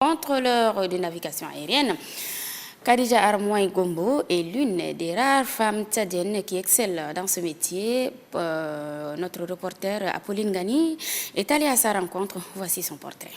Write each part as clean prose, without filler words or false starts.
Contrôleur de navigation aérienne, Khadija Armoy Gombo est l'une des rares femmes tchadiennes qui excellent dans ce métier. Notre reporter Apolline Gani est allée à sa rencontre. Voici son portrait.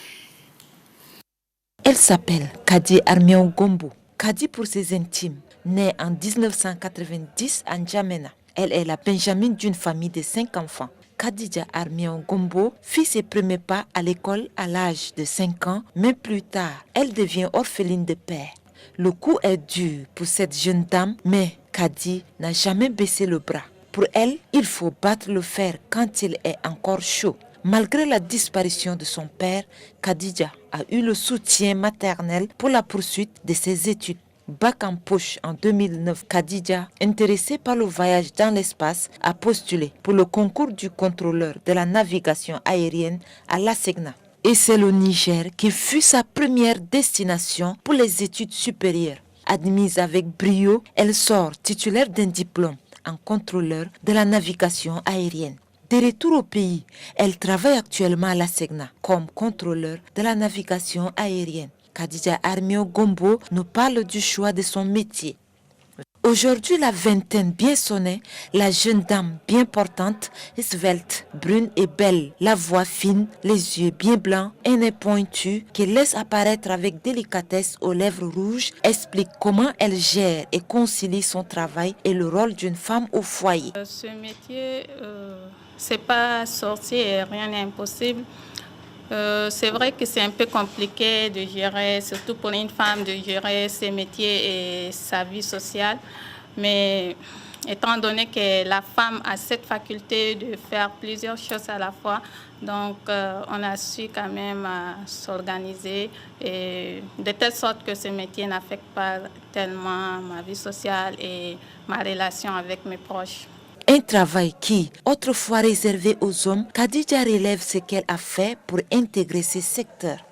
Elle s'appelle Khadija Armoy Gombo, Khadi pour ses intimes, née en 1990 à N'Djamena. Elle est la benjamine d'une famille de 5 enfants. Khadija Armoy Gombo fit ses premiers pas à l'école à l'âge de 5 ans, mais plus tard, elle devient orpheline de père. Le coup est dur pour cette jeune dame, mais Khadi n'a jamais baissé le bras. Pour elle, il faut battre le fer quand il est encore chaud. Malgré la disparition de son père, Khadija a eu le soutien maternel pour la poursuite de ses études. Bac en poche en 2009, Khadija, intéressée par le voyage dans l'espace, a postulé pour le concours du contrôleur de la navigation aérienne à l'ASECNA. Et c'est le Niger qui fut sa première destination pour les études supérieures. Admise avec brio, elle sort titulaire d'un diplôme en contrôleur de la navigation aérienne. De retour au pays, elle travaille actuellement à l'ASECNA comme contrôleur de la navigation aérienne. Khadija Armoy Gombo nous parle du choix de son métier. Aujourd'hui, la vingtaine bien sonnée, la jeune dame bien portante, svelte, brune et belle, la voix fine, les yeux bien blancs, un nez pointu qui laisse apparaître avec délicatesse aux lèvres rouges, explique comment elle gère et concilie son travail et le rôle d'une femme au foyer. Ce métier, c'est pas sorcier et rien n'est impossible. C'est vrai que c'est un peu compliqué de gérer, surtout pour une femme, de gérer ses métiers et sa vie sociale. Mais étant donné que la femme a cette faculté de faire plusieurs choses à la fois, donc on a su quand même s'organiser et de telle sorte que ce métier n'affecte pas tellement ma vie sociale et ma relation avec mes proches. Un travail qui, autrefois réservé aux hommes, Khadija relève ce qu'elle a fait pour intégrer ces secteurs.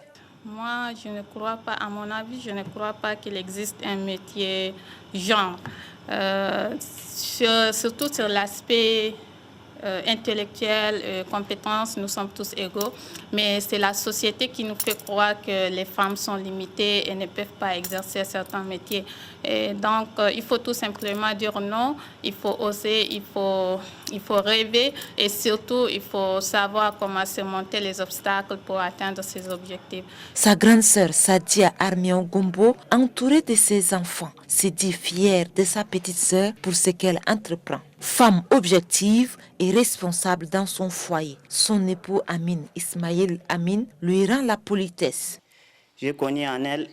Moi, je ne crois pas, à mon avis, je ne crois pas qu'il existe un métier genre. Surtout sur l'aspect intellectuel, compétences, nous sommes tous égaux. Mais c'est la société qui nous fait croire que les femmes sont limitées et ne peuvent pas exercer certains métiers. Et donc, il faut tout simplement dire non, il faut oser, il faut rêver et surtout, il faut savoir comment surmonter les obstacles pour atteindre ses objectifs. Sa grande sœur, Sadia Armoy Gombo, entourée de ses enfants, se dit fière de sa petite sœur pour ce qu'elle entreprend. Femme objective et responsable dans son foyer, son époux Amin Ismaël Amin lui rend la politesse. J'ai connu en elle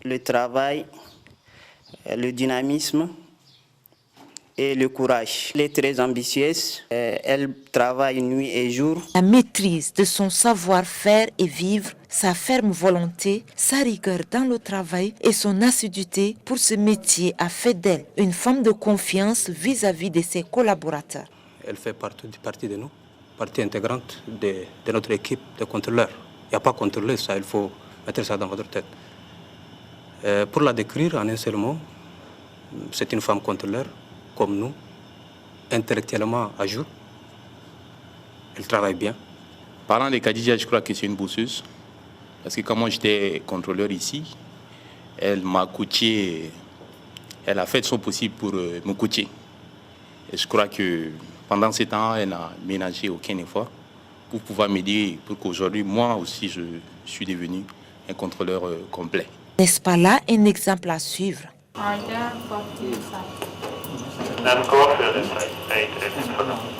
le travail, le dynamisme et le courage. Elle est très ambitieuse, elle travaille nuit et jour. La maîtrise de son savoir-faire et vivre, sa ferme volonté, sa rigueur dans le travail et son assiduité pour ce métier a fait d'elle une femme de confiance vis-à-vis de ses collaborateurs. Elle fait partie de nous, partie intégrante de notre équipe de contrôleurs. Il n'y a pas contrôleur, ça, il faut mettre ça dans votre tête. Pour la décrire en un seul mot, c'est une femme contrôleur comme nous, intellectuellement à jour. Elle travaille bien. Parlant de Khadija, je crois que c'est une bosseuse. Parce que quand moi j'étais contrôleur ici, elle m'a coaché, elle a fait son possible pour me coacher. Et je crois que pendant ce temps, elle n'a ménagé aucun effort pour pouvoir m'aider, pour qu'aujourd'hui, moi aussi, je suis devenu un contrôleur complet. N'est-ce pas là un exemple à suivre? Encore für den Zeit.